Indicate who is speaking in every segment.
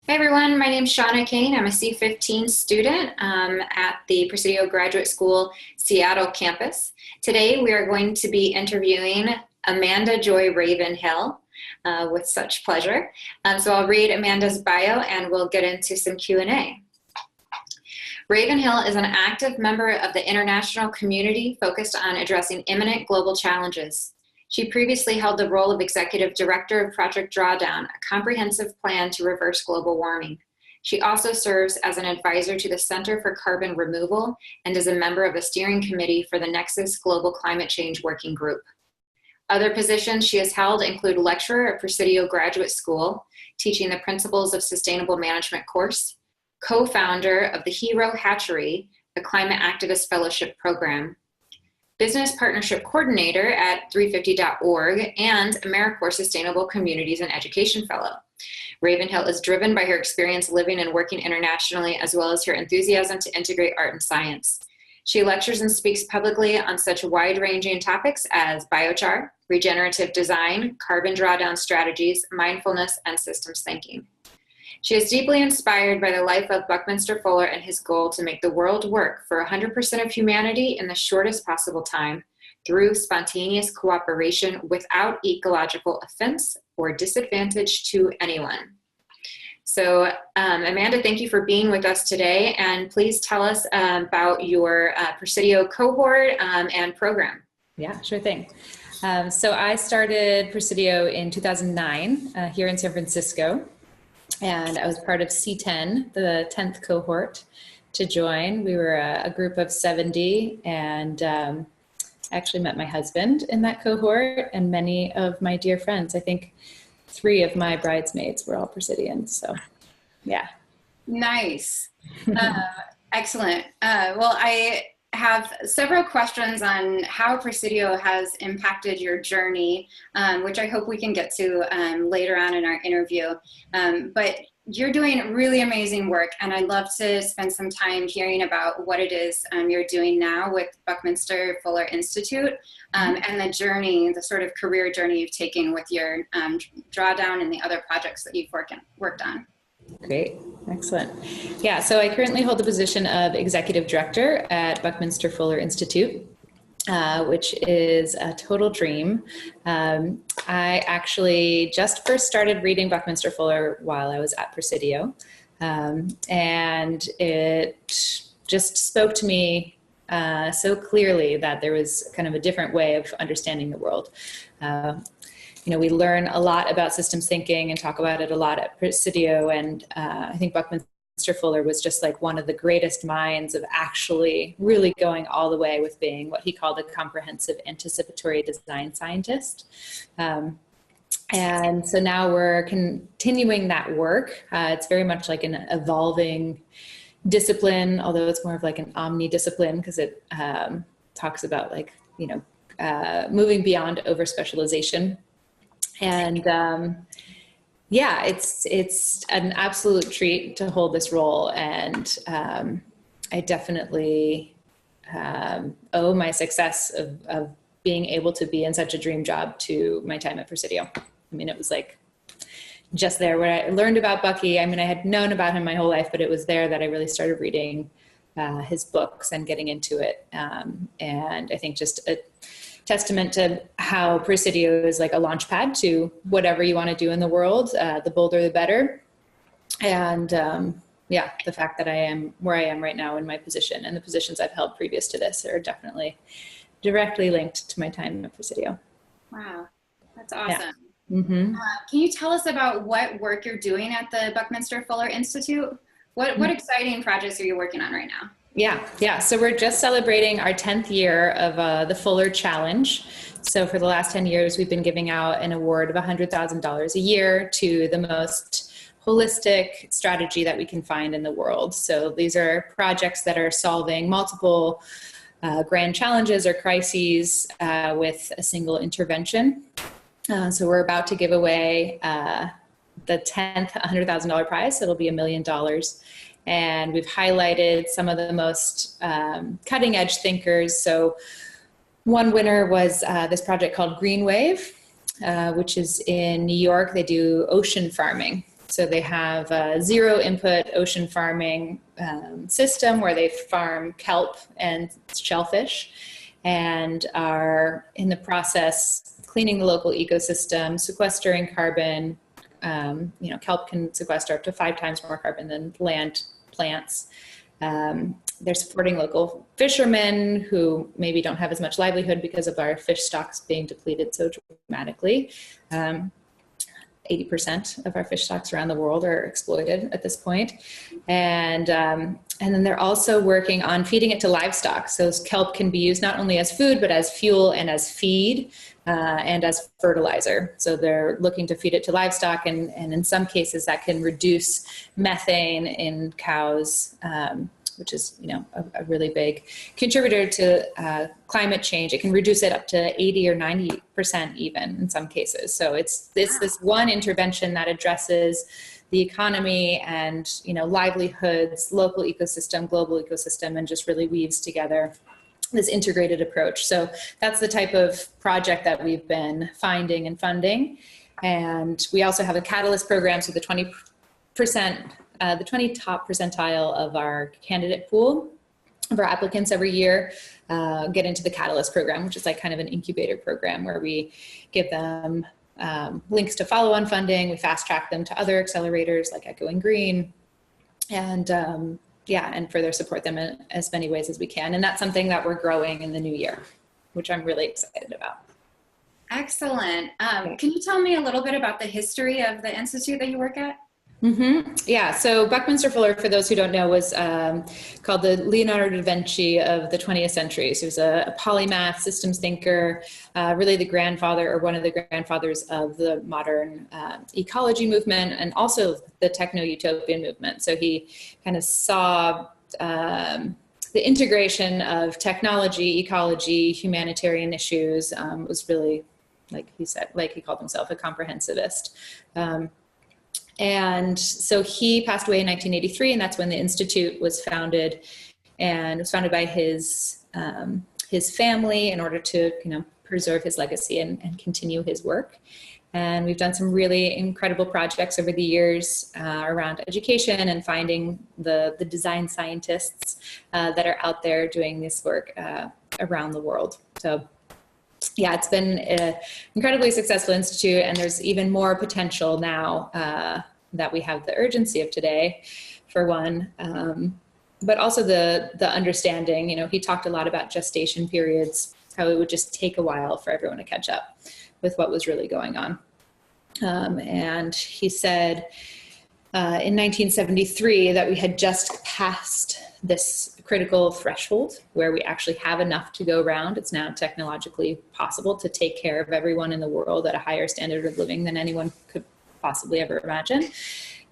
Speaker 1: Hey everyone, my name is Shauna Kane. I'm a C15 student at the Presidio Graduate School Seattle campus. Today we are going to be interviewing Amanda Joy Ravenhill with such pleasure. So I'll read Amanda's bio and we'll get into some Q&A. Ravenhill is an active member of the international community focused on addressing imminent global challenges. She previously held the role of Executive Director of Project Drawdown, a comprehensive plan to reverse global warming. She also serves as an advisor to the Center for Carbon Removal and is a member of the steering committee for the Nexus Global Climate Change Working Group. Other positions she has held include lecturer at Presidio Graduate School, teaching the Principles of Sustainable Management course, co-founder of the Hero Hatchery, a climate activist fellowship program, Business Partnership Coordinator at 350.org, and AmeriCorps Sustainable Communities and Education Fellow. Ravenhill is driven by her experience living and working internationally, as well as her enthusiasm to integrate art and science. She lectures and speaks publicly on such wide-ranging topics as biochar, regenerative design, carbon drawdown strategies, mindfulness, and systems thinking. She is deeply inspired by the life of Buckminster Fuller and his goal to make the world work for 100% of humanity in the shortest possible time through spontaneous cooperation without ecological offense or disadvantage to anyone. So Amanda, thank you for being with us today, and please tell us about your Presidio cohort and program.
Speaker 2: Yeah, sure thing. So I started Presidio in 2009 here in San Francisco. And I was part of C10, the 10th cohort to join. We were a group of 70 and actually met my husband in that cohort and many of my dear friends. I think 3 of my bridesmaids were all Presidians, so yeah.
Speaker 1: Nice. Excellent. Well, I have several questions on how Presidio has impacted your journey, which I hope we can get to later on in our interview. But you're doing really amazing work, and I'd love to spend some time hearing about what it is you're doing now with Buckminster Fuller Institute and the journey, the sort of career journey you've taken with your Drawdown and the other projects that you've worked on.
Speaker 2: Great. Excellent. Yeah, so I currently hold the position of Executive Director at Buckminster Fuller Institute, which is a total dream. I actually just first started reading Buckminster Fuller while I was at Presidio, and it just spoke to me so clearly that there was kind of a different way of understanding the world. We learn a lot about systems thinking and talk about it a lot at Presidio, and I think Buckminster Fuller was just like one of the greatest minds of actually really going all the way with being what he called a comprehensive anticipatory design scientist. And so now we're continuing that work. It's very much like an evolving discipline, although it's more of like an omni-discipline because it talks about moving over over-specialization. And yeah, it's an absolute treat to hold this role, and I definitely owe my success of being able to be in such a dream job to my time at Presidio. I mean, it was like just there where I learned about Bucky. I mean, I had known about him my whole life, but it was there that I really started reading his books and getting into it. And I think just a testament to how Presidio is like a launch pad to whatever you want to do in the world. The bolder, the better. And yeah, the fact that I am where I am right now in my position and the positions I've held previous to this are definitely directly linked to my time at Presidio.
Speaker 1: Wow, that's awesome.
Speaker 2: Yeah. Mm-hmm.
Speaker 1: Can you tell us about what work you're doing at the Buckminster Fuller Institute? What exciting projects are you working on right now?
Speaker 2: Yeah. So we're just celebrating our 10th year of the Fuller Challenge. So for the last 10 years, we've been giving out an award of $100,000 a year to the most holistic strategy that we can find in the world. So these are projects that are solving multiple grand challenges or crises with a single intervention. So we're about to give away the 10th $100,000 prize. It'll be $1 million. And we've highlighted some of the most cutting edge thinkers. So one winner was this project called Green Wave, which is in New York. They do ocean farming. So they have a zero input ocean farming system where they farm kelp and shellfish, and are in the process cleaning the local ecosystem, sequestering carbon. Kelp can sequester up to 5 times more carbon than land plants. They're supporting local fishermen who maybe don't have as much livelihood because of our fish stocks being depleted so dramatically. 80% of our fish stocks around the world are exploited at this point. And then they're also working on feeding it to livestock. So kelp can be used not only as food, but as fuel and as feed and as fertilizer. So they're looking to feed it to livestock, and in some cases that can reduce methane in cows, which is, a really big contributor to climate change. It can reduce it up to 80 or 90% even in some cases. So it's this one intervention that addresses the economy and, livelihoods, local ecosystem, global ecosystem, and just really weaves together this integrated approach. So that's the type of project that we've been finding and funding. And we also have a Catalyst program, so the 20% the 20 top percentile of our candidate pool of our applicants every year get into the Catalyst program, which is like kind of an incubator program where we give them links to follow-on funding. We fast track them to other accelerators like Echoing Green, and further support them in as many ways as we can. And that's something that we're growing in the new year, which I'm really excited about.
Speaker 1: Excellent. Can you tell me a little bit about the history of the institute that you work at?
Speaker 2: Mm-hmm. Yeah, so Buckminster Fuller, for those who don't know, was called the Leonardo da Vinci of the 20th century. So he was a polymath, systems thinker, really the grandfather or one of the grandfathers of the modern ecology movement, and also the techno-utopian movement. So he kind of saw the integration of technology, ecology, humanitarian issues, was really, like he said, like he called himself a comprehensivist. And so he passed away in 1983, and that's when the Institute was founded, and it was founded by his family in order to, preserve his legacy and continue his work. And we've done some really incredible projects over the years around education and finding the design scientists that are out there doing this work around the world. So yeah, it's been an incredibly successful institute, and there's even more potential now that we have the urgency of today, for one, but also the understanding. He talked a lot about gestation periods, how it would just take a while for everyone to catch up with what was really going on. And he said in 1973 that we had just passed this critical threshold where we actually have enough to go around. It's now technologically possible to take care of everyone in the world at a higher standard of living than anyone could possibly ever imagine.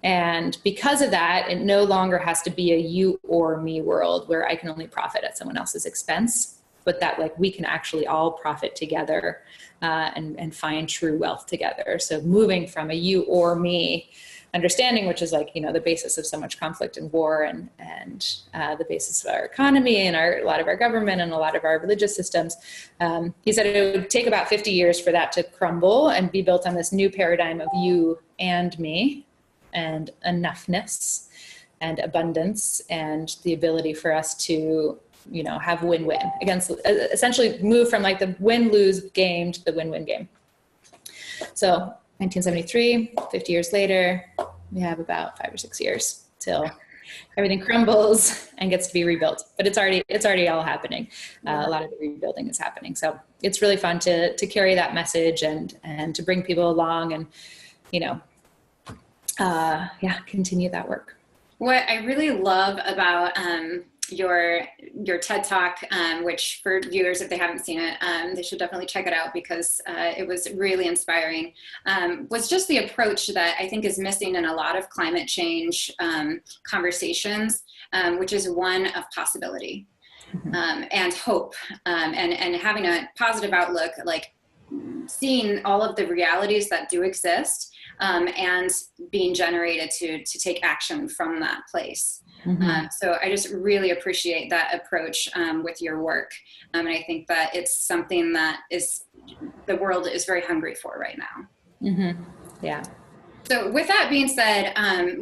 Speaker 2: And because of that, it no longer has to be a you or me world where I can only profit at someone else's expense, but that we can actually all profit together and find true wealth together. So moving from a you or me understanding, which is the basis of so much conflict and war, and the basis of our economy and a lot of our government and a lot of our religious systems. He said it would take about 50 years for that to crumble and be built on this new paradigm of you and me and enoughness and abundance and the ability for us to have win-win, against essentially move from the win-lose game to the win-win game. So 1973, 50 years later, we have about 5 or 6 years till everything crumbles and gets to be rebuilt. But it's already all happening. A lot of the rebuilding is happening. So it's really fun to carry that message and to bring people along and, continue that work.
Speaker 1: What I really love about your TED Talk, which for viewers, if they haven't seen it, they should definitely check it out because it was really inspiring, was just the approach that I think is missing in a lot of climate change conversations, which is one of possibility and hope, and having a positive outlook, seeing all of the realities that do exist and being generated to take action from that place. Mm-hmm. So I just really appreciate that approach with your work. And I think that it's something that the world is very hungry for right now.
Speaker 2: Mm-hmm. Yeah.
Speaker 1: So with that being said,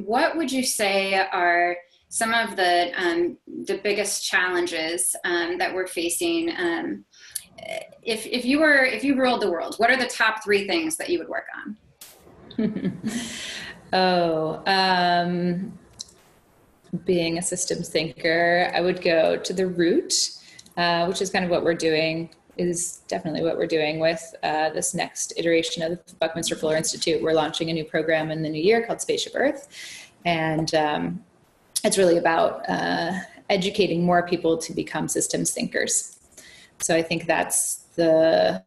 Speaker 1: what would you say are some of the biggest challenges that we're facing? If you ruled the world, what are the top 3 things that you would work on?
Speaker 2: Being a systems thinker, I would go to the root, which is kind of what we're doing, is definitely what we're doing with this next iteration of the Buckminster Fuller Institute. We're launching a new program in the new year called Spaceship Earth. And it's really about educating more people to become systems thinkers. So I think that's the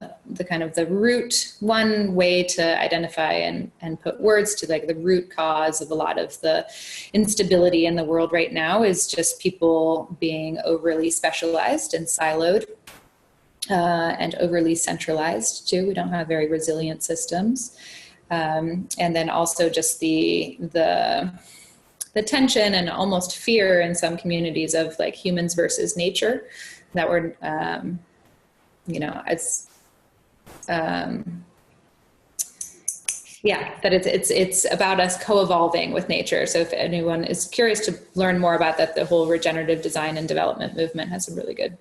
Speaker 2: kind of the root, one way to identify and put words to like the root cause of a lot of the instability in the world right now is just people being overly specialized and siloed and overly centralized too. We don't have very resilient systems. And then also just the tension and almost fear in some communities of like humans versus nature that we're, that it's about us co-evolving with nature. So if anyone is curious to learn more about that, the whole regenerative design and development movement has some really good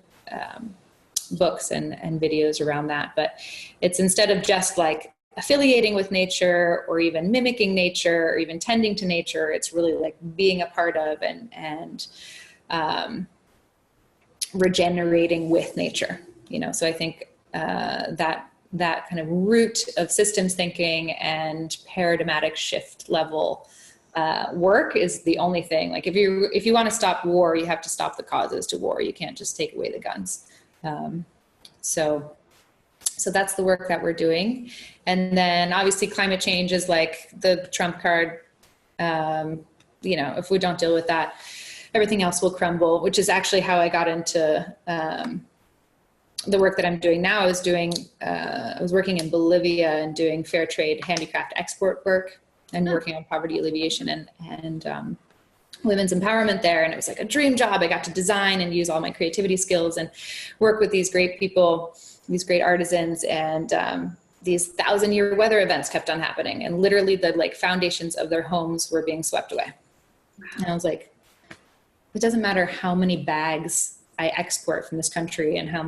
Speaker 2: books and videos around that. But it's instead of just like affiliating with nature or even mimicking nature or even tending to nature, it's really like being a part of and regenerating with nature. So I think that kind of root of systems thinking and paradigmatic shift level work is the only thing. Like if you want to stop war, you have to stop the causes to war. You can't just take away the guns. So that's the work that we're doing. And then obviously climate change is like the trump card. If we don't deal with that, everything else will crumble, which is actually how I got into the work that I'm doing now. I was working in Bolivia and doing fair trade handicraft export work and working on poverty alleviation and women's empowerment there. And it was like a dream job. I got to design and use all my creativity skills and work with these great people, these great artisans, and these 1,000-year weather events kept on happening. And literally the like foundations of their homes were being swept away. Wow. And I was like, it doesn't matter how many bags I export from this country and how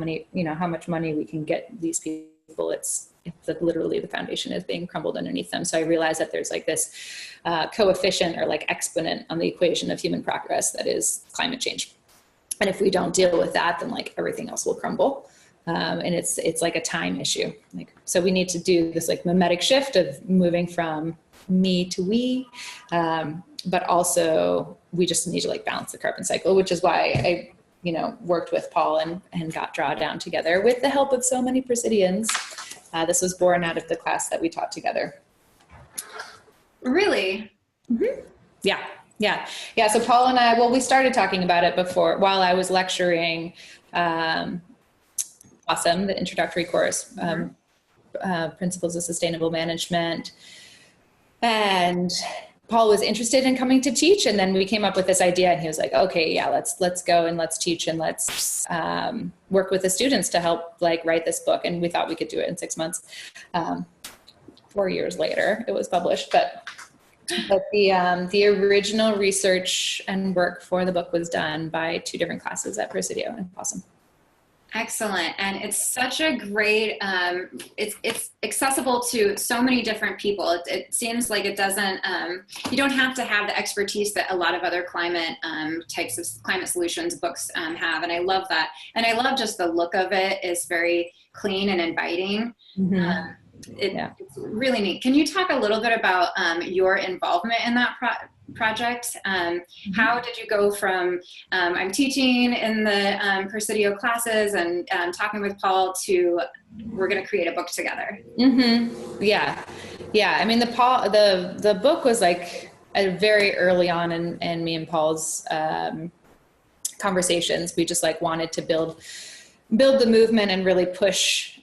Speaker 2: much money we can get these people. It's literally the foundation is being crumbled underneath them. So I realized that there's like this coefficient or like exponent on the equation of human progress that is climate change. And if we don't deal with that, then like everything else will crumble. And it's like a time issue. Like, so we need to do this like mimetic shift of moving from me to we, but also we just need to like balance the carbon cycle, which is why I worked with Paul and got Drawdown together with the help of so many Presidians. This was born out of the class that we taught together.
Speaker 1: Really?
Speaker 2: Mm-hmm. Yeah. So Paul and I, we started talking about it before while I was lecturing Awesome, the introductory course, Principles of Sustainable Management. And Paul was interested in coming to teach, and then we came up with this idea, and he was like, okay, yeah, let's go and let's teach and let's work with the students to help like write this book. And we thought we could do it in 6 months. 4 years later, it was published, but the original research and work for the book was done by 2 different classes at Presidio, and Awesome.
Speaker 1: Excellent. And it's such a great, it's accessible to so many different people. It seems like it doesn't, you don't have to have the expertise that a lot of other climate types of climate solutions books have. And I love that. And I love just the look of it is very clean and inviting. Mm-hmm. It's really neat. Can you talk a little bit about your involvement in that project? How did you go from I'm teaching in the Presidio classes and talking with Paul to we're going to create a book together?
Speaker 2: Mm-hmm. Yeah. I mean, the book was like very early on in me and Paul's conversations. We just like wanted to build the movement and really push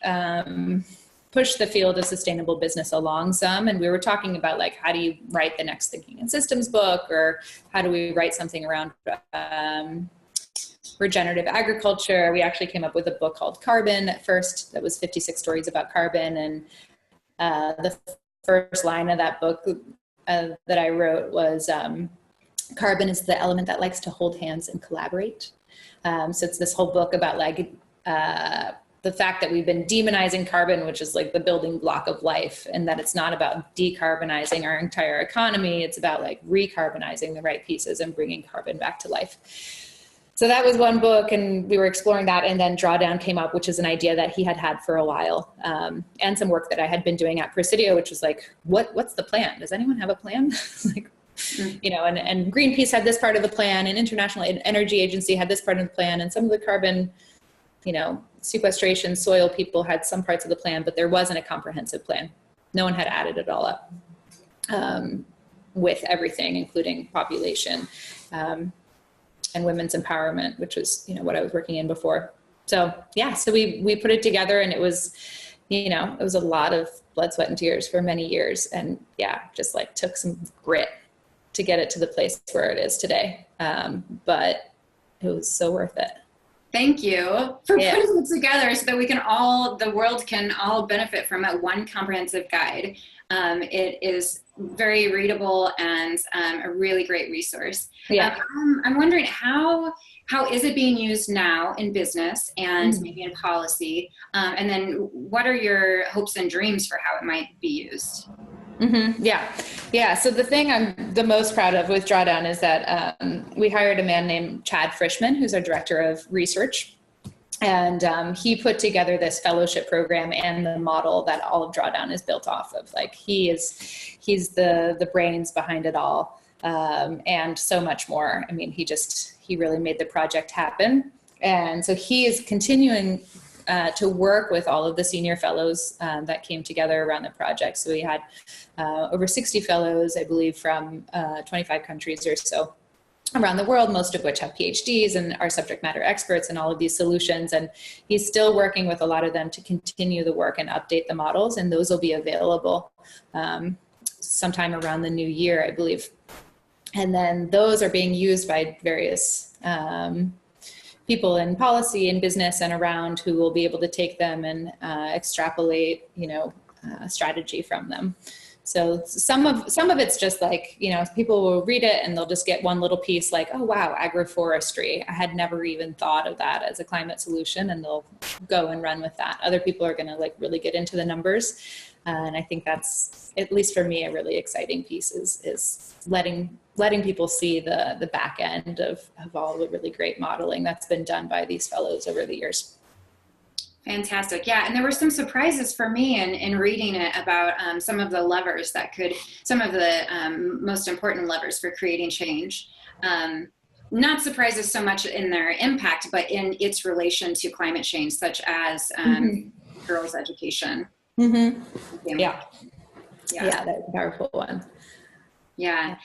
Speaker 2: the field of sustainable business along some. And we were talking about like, how do you write the next thinking and systems book, or how do we write something around regenerative agriculture? We actually came up with a book called Carbon at first that was 56 stories about carbon. And the first line of that book that I wrote was carbon is the element that likes to hold hands and collaborate. So it's this whole book about like the fact that we've been demonizing carbon, which is like the building block of life, and that it's not about decarbonizing our entire economy. It's about like recarbonizing the right pieces and bringing carbon back to life. So that was one book, and we were exploring that. And then Drawdown came up, which is an idea that he had for a while, and some work that I had been doing at Presidio, which was like, what's the plan? Does anyone have a plan? Like, you know, and Greenpeace had this part of the plan, and International Energy Agency had this part of the plan, and some of the carbon, you know, sequestration soil people had some parts of the plan, but there wasn't a comprehensive plan. No one had added it all up with everything, including population and women's empowerment, which was, you know, what I was working in before. So yeah, so we put it together, and it was, you know, it was a lot of blood, sweat, and tears for many years, and yeah, just like took some grit to get it to the place where it is today. But it was so worth it.
Speaker 1: Thank you for putting it together so that we can all, the world can all benefit from it. One comprehensive guide. It is very readable and a really great resource. Yeah. I'm wondering how is it being used now in business and maybe in policy? And then what are your hopes and dreams for how it might be used?
Speaker 2: Yeah. So the thing I'm the most proud of with Drawdown is that we hired a man named Chad Frischman, who's our director of research. And he put together this fellowship program and the model that all of Drawdown is built off of. Like he's the brains behind it all, and so much more. I mean, he really made the project happen. And so he is continuing to work with all of the senior fellows that came together around the project. So we had over 60 fellows, I believe, from 25 countries or so around the world, most of which have PhDs and are subject matter experts in all of these solutions. And he's still working with a lot of them to continue the work and update the models. And those will be available sometime around the new year, I believe. And then those are being used by various people in policy and business and around who will be able to take them and extrapolate, you know, strategy from them. So some of it's just like, you know, people will read it and they'll just get one little piece like, oh, wow, agroforestry. I had never even thought of that as a climate solution, and they'll go and run with that. Other people are going to like really get into the numbers. And I think that's, at least for me, a really exciting piece is letting people see the back end of all the really great modeling that's been done by these fellows over the years.
Speaker 1: Fantastic. Yeah. And there were some surprises for me in reading it about some of the levers some of the most important levers for creating change. Not surprises so much in their impact, but in its relation to climate change, such as girls' education.
Speaker 2: Yeah, that's a powerful one.
Speaker 1: Yeah.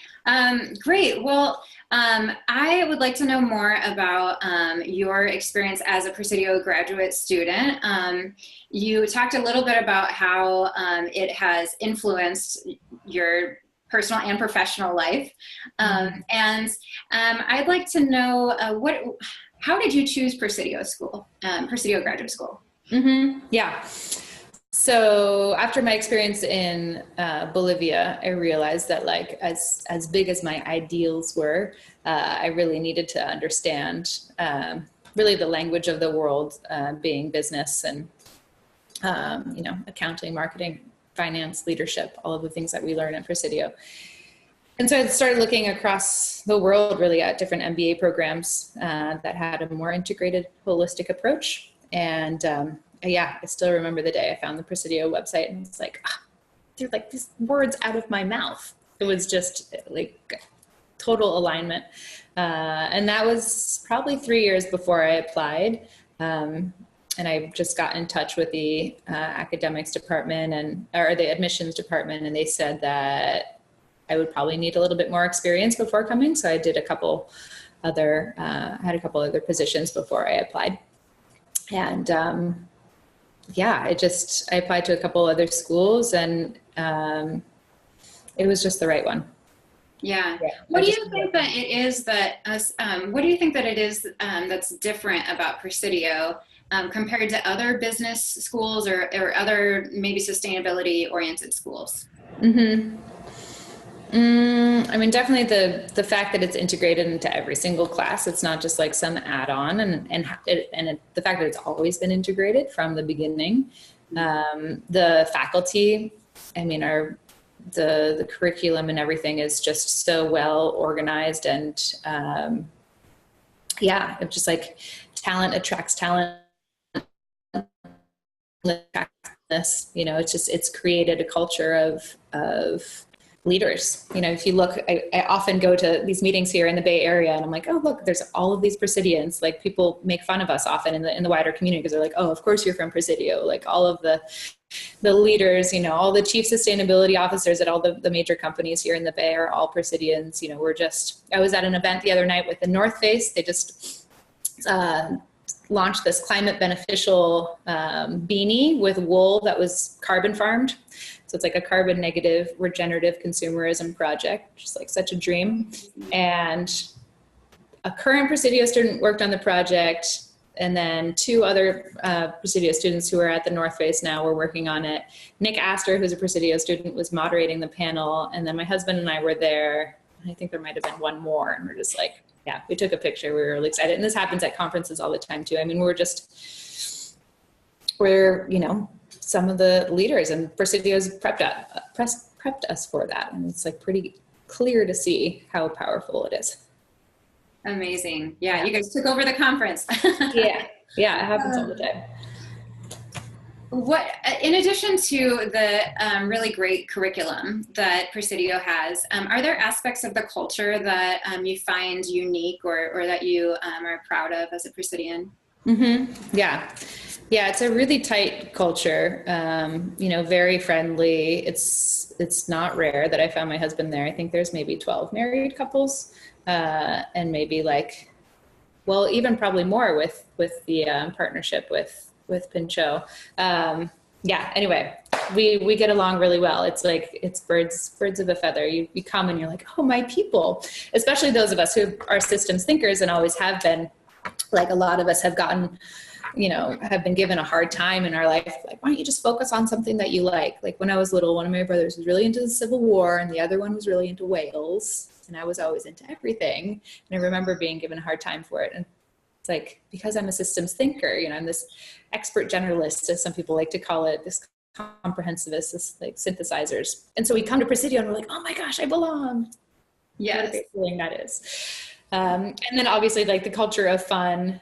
Speaker 1: Great. Well, I would like to know more about your experience as a Presidio graduate student. You talked a little bit about how it has influenced your personal and professional life. And I'd like to know how did you choose Presidio Graduate School?
Speaker 2: Yeah. So after my experience in Bolivia, I realized that like as big as my ideals were, I really needed to understand really the language of the world, being business and you know, accounting, marketing, finance, leadership, all of the things that we learn at Presidio. And so I started looking across the world really at different MBA programs that had a more integrated, holistic approach. And yeah, I still remember the day I found the Presidio website and it's like, they're like these words out of my mouth. It was just like total alignment. And that was probably 3 years before I applied. And I just got in touch with the academics department or the admissions department. And they said that I would probably need a little bit more experience before coming. So I did had a couple other positions before I applied. And yeah, I applied to a couple other schools and it was just the right one.
Speaker 1: Yeah. What do you think that it is that's different about Presidio compared to other business schools or other maybe sustainability oriented schools?
Speaker 2: I mean, definitely the fact that it's integrated into every single class. It's not just like some add-on, the fact that it's always been integrated from the beginning. The faculty, I mean, the curriculum and everything is just so well organized, and yeah, it's just like talent attracts talent. It's created a culture of leaders. If you look, I often go to these meetings here in the Bay Area, and I'm like, oh, look, there's all of these Presidians. Like, people make fun of us often in the wider community, because they're like, oh, of course you're from Presidio. Like, all of the leaders, all the chief sustainability officers at all the major companies here in the Bay are all Presidians. I was at an event the other night with the North Face. They just launched this climate beneficial beanie with wool that was carbon farmed. So it's like a carbon negative regenerative consumerism project, which is like such a dream. And a current Presidio student worked on the project, and then two other Presidio students who are at the North Face now were working on it. Nick Astor, who's a Presidio student, was moderating the panel, and then my husband and I were there. I think there might have been one more, and we're just like, yeah, we took a picture. We were really excited. And this happens at conferences all the time too. I mean, we're some of the leaders, and Presidio's prepped us for that. And it's like pretty clear to see how powerful it is.
Speaker 1: Amazing. Yeah, you guys took over the conference.
Speaker 2: Yeah, it happens all the time.
Speaker 1: In addition to the really great curriculum that Presidio has, are there aspects of the culture that you find unique or that you are proud of as a Presidian?
Speaker 2: Mm-hmm. Yeah, it's a really tight culture, very friendly. It's not rare that I found my husband there. I think there's maybe 12 married couples, and maybe even probably more with the partnership with Pinchot. Anyway, we get along really well. It's like, it's birds of a feather. You come and you're like, oh, my people, especially those of us who are systems thinkers and always have been. Like, a lot of us have gotten, have been given a hard time in our life. Like, why don't you just focus on something that you like? Like, when I was little, one of my brothers was really into the Civil War, and the other one was really into whales. And I was always into everything. And I remember being given a hard time for it. And it's like, because I'm a systems thinker, I'm this expert generalist, as some people like to call it, this comprehensivist, this like synthesizers. And so we come to Presidio and we're like, oh my gosh, I belong.
Speaker 1: Yes.
Speaker 2: What a great feeling that is. And then obviously like the culture of fun,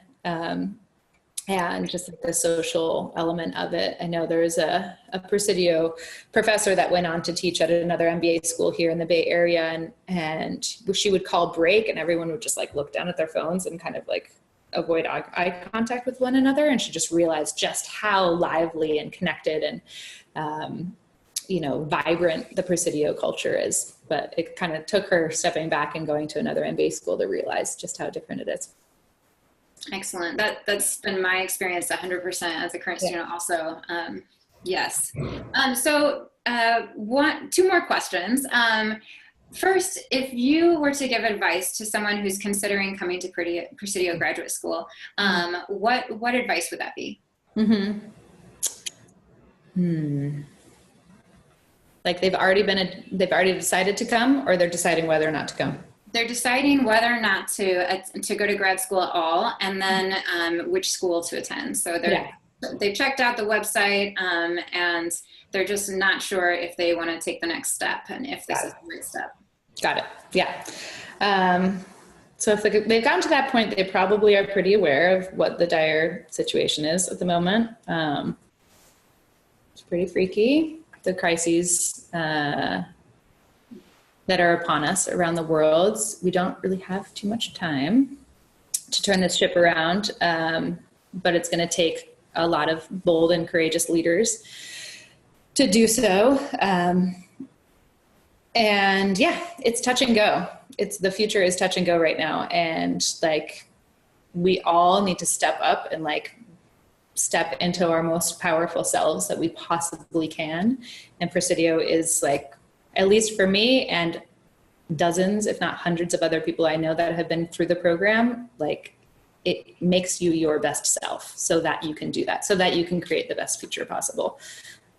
Speaker 2: and just like the social element of it. I know there's a Presidio professor that went on to teach at another MBA school here in the Bay Area, and she would call break, and everyone would just like look down at their phones and kind of like avoid eye contact with one another. And she just realized just how lively and connected and vibrant the Presidio culture is. But it kind of took her stepping back and going to another MBA school to realize just how different it is.
Speaker 1: Excellent. That's been my experience 100% as a current student also. Yes. So two more questions. First, if you were to give advice to someone who's considering coming to Presidio Graduate School, what advice would that be?
Speaker 2: Like they've already decided to come, or they're deciding whether or not to come?
Speaker 1: They're deciding whether or not to go to grad school at all, and then which school to attend. So they've checked out the website, and they're just not sure if they want to take the next step and if this is the right step. Got it.
Speaker 2: Yeah. So if they've gotten to that point, they probably are pretty aware of what the dire situation is at the moment. It's pretty freaky. The crises that are upon us around the world. We don't really have too much time to turn this ship around, but it's going to take a lot of bold and courageous leaders to do so. And yeah, it's touch and go. The future is touch and go right now. And like, we all need to step up and like step into our most powerful selves that we possibly can. And Presidio is like, at least for me and dozens, if not hundreds of other people I know that have been through the program, like it makes you your best self so that you can do that, so that you can create the best future possible.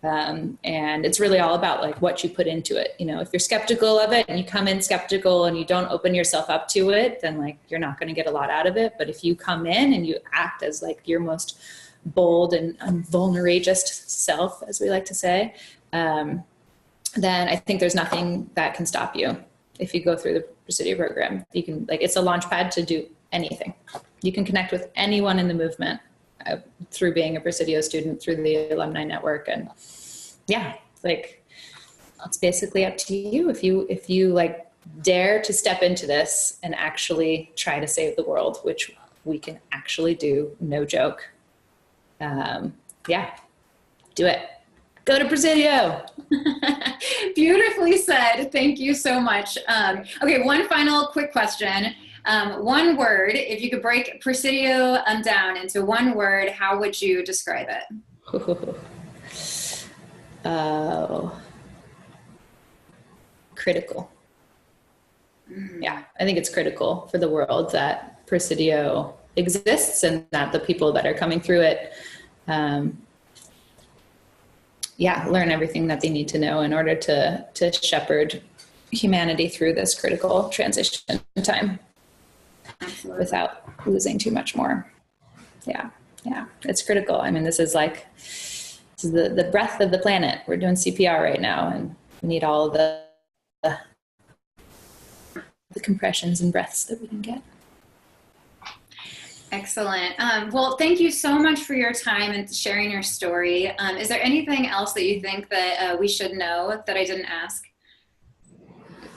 Speaker 2: And it's really all about like what you put into it. You know, if you're skeptical of it and you come in skeptical and you don't open yourself up to it, then like you're not going to get a lot out of it. But if you come in and you act as like your most bold and vulnerable self, as we like to say, then I think there's nothing that can stop you. If you go through the Presidio program, you can, like, it's a launch pad to do anything. You can connect with anyone in the movement through being a Presidio student, through the alumni network. And yeah, like, it's basically up to you. If you like dare to step into this and actually try to save the world, which we can actually do, no joke. Yeah, do it. Go to Presidio.
Speaker 1: Beautifully said. Thank you so much. Okay, one final quick question. One word, if you could break Presidio down into one word, how would you describe it?
Speaker 2: Critical. Yeah, I think it's critical for the world that Presidio exists and that the people that are coming through it learn everything that they need to know in order to shepherd humanity through this critical transition time. Absolutely. Without losing too much more. Yeah, it's critical. I mean, this is the breath of the planet. We're doing CPR right now, and we need all of the compressions and breaths that we can get.
Speaker 1: Excellent. Well, thank you so much for your time and sharing your story. Is there anything else that you think that we should know that I didn't ask?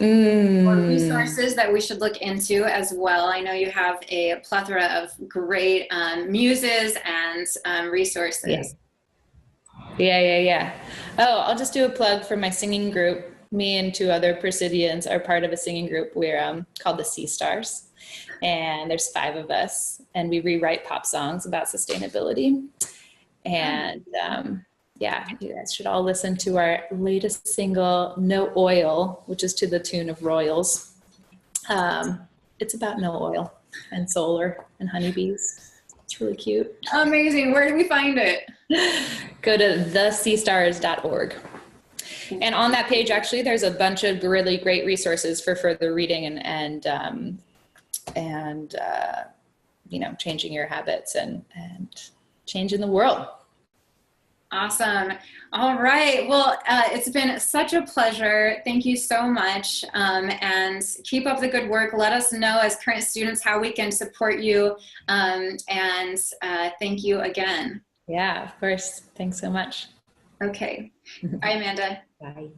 Speaker 1: Or resources that we should look into as well? I know you have a plethora of great muses and resources.
Speaker 2: Yeah. Oh, I'll just do a plug for my singing group. Me and two other Presidians are part of a singing group. We're called the Sea Stars. And there's 5 of us, and we rewrite pop songs about sustainability. And you guys should all listen to our latest single, No Oil, which is to the tune of Royals. It's about no oil and solar and honeybees. It's really cute.
Speaker 1: Amazing. Where do we find it?
Speaker 2: Go to theseastars.org. And on that page, actually, there's a bunch of really great resources for further reading and changing your habits and changing the world.
Speaker 1: Awesome. All right. Well, it's been such a pleasure. Thank you so much. And keep up the good work. Let us know as current students how we can support you. And thank you again.
Speaker 2: Yeah, of course. Thanks so much.
Speaker 1: Okay. Bye, Amanda.
Speaker 2: Bye.